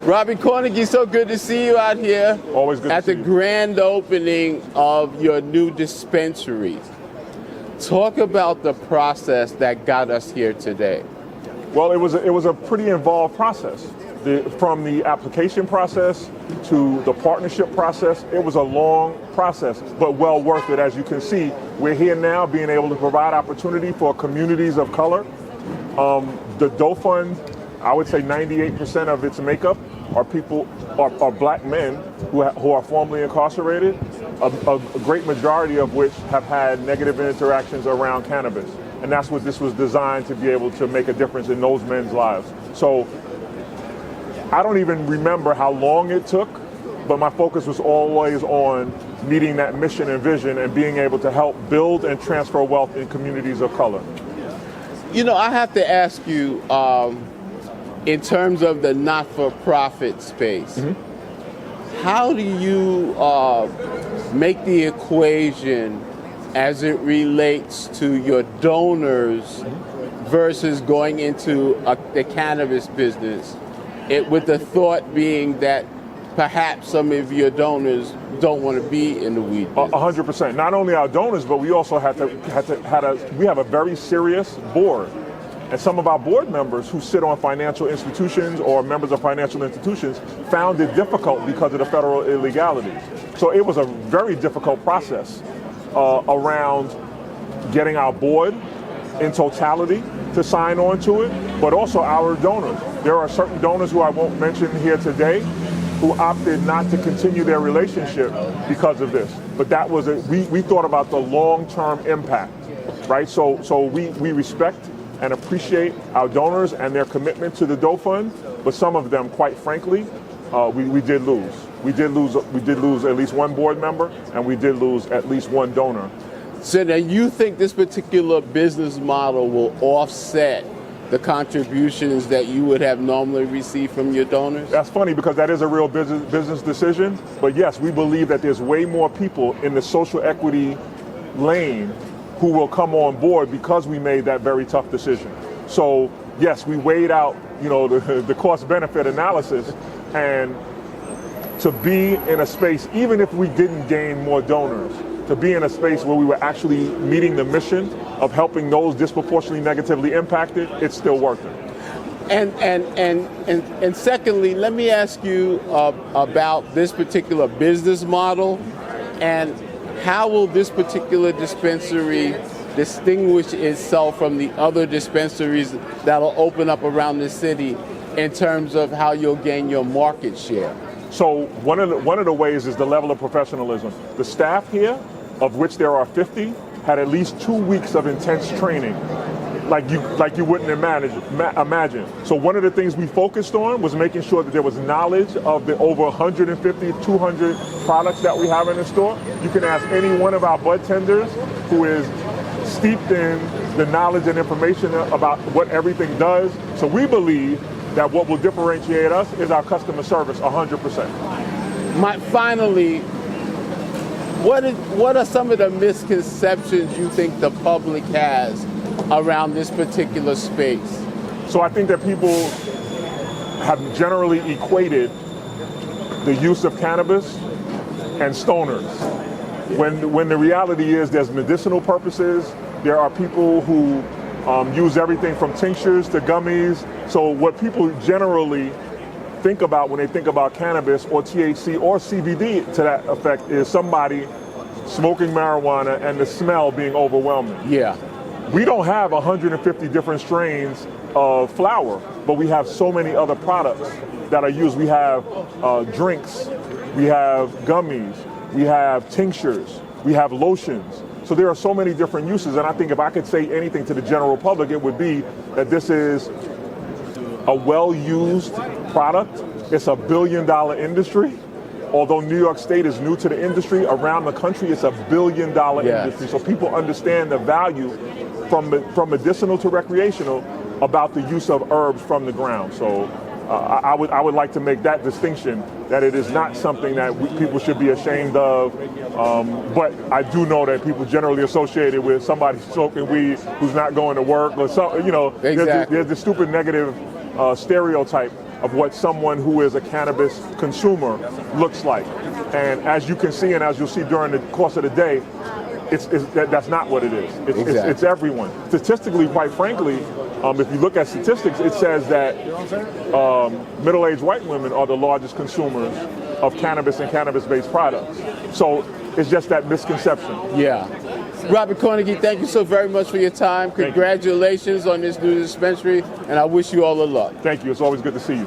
Robbie Cornegy, so good to see you out here. Always good at to see the you. grand opening of your new dispensary. Talk about the process that got us here today. Well, it was a pretty involved process. From the application process to the partnership process, it was a long process, but well worth it. As you can see, we're here now being able to provide opportunity for communities of color. The Doe Fund, I would say 98% of its makeup are black men who are formerly incarcerated, a great majority of which have had negative interactions around cannabis. And that's what this was designed to be able to make a difference in those men's lives. So I don't even remember how long it took, but my focus was always on meeting that mission and vision and being able to help build and transfer wealth in communities of color. You know, I have to ask you, in terms of the not-for-profit space, how do you make the equation as it relates to your donors versus going into the cannabis business, with the thought being that perhaps some of your donors don't want to be in the weed business? 100%. Not only our donors, but we also we have a very serious board. And some of our board members who sit on financial institutions or members of financial institutions found it difficult because of the federal illegalities. So it was a very difficult process around getting our board in totality to sign on to it, but also our donors. There are certain donors who I won't mention here today who opted not to continue their relationship because of this. But that was we thought about the long-term impact, right? So we respect and appreciate our donors and their commitment to the Doe Fund, but some of them, quite frankly, we did lose. We did lose at least one board member, and we did lose at least one donor. So now you think this particular business model will offset the contributions that you would have normally received from your donors? That's funny because that is a real business decision. But yes, we believe that there's way more people in the social equity lane who will come on board because we made that very tough decision. So yes, we weighed out, the cost-benefit analysis, and to be in a space, even if we didn't gain more donors, to be in a space where we were actually meeting the mission of helping those disproportionately negatively impacted, it's still worth it. And secondly, let me ask you about this particular business model, and how will this particular dispensary distinguish itself from the other dispensaries that'll open up around the city in terms of how you'll gain your market share? So one of the ways is the level of professionalism. The staff here, of which there are 50, had at least 2 weeks of intense training, like you wouldn't imagine. So one of the things we focused on was making sure that there was knowledge of the over 150, 200 products that we have in the store. You can ask any one of our bud tenders who is steeped in the knowledge and information about what everything does. So we believe that what will differentiate us is our customer service 100%. Finally, what are some of the misconceptions you think the public has around this particular space? So I think that people have generally equated the use of cannabis and stoners. When the reality is there's medicinal purposes, there are people who use everything from tinctures to gummies. So what people generally think about when they think about cannabis or THC or CBD to that effect is somebody smoking marijuana and the smell being overwhelming. Yeah. We don't have 150 different strains of flower, but we have so many other products that are used. We have drinks, we have gummies, we have tinctures, we have lotions. So there are so many different uses, and I think if I could say anything to the general public, it would be that this is a well-used product. It's $1 billion industry. Although New York State is new to the industry, around the country it's $1 billion industry. So people understand the value from medicinal to recreational about the use of herbs from the ground. So I would like to make that distinction, that it is not something that people should be ashamed of. But I do know that people generally associate it with somebody smoking weed who's not going to work, or something. Exactly. There's the stupid negative stereotype of what someone who is a cannabis consumer looks like. And as you can see, and as you'll see during the course of the day, that's not what it is. It's everyone. Statistically, quite frankly, if you look at statistics, it says that middle-aged white women are the largest consumers of cannabis and cannabis-based products. So it's just that misconception. Yeah. Robert Carnegie, thank you so very much for your time. Congratulations on this new dispensary, and I wish you all the luck. Thank you. It's always good to see you.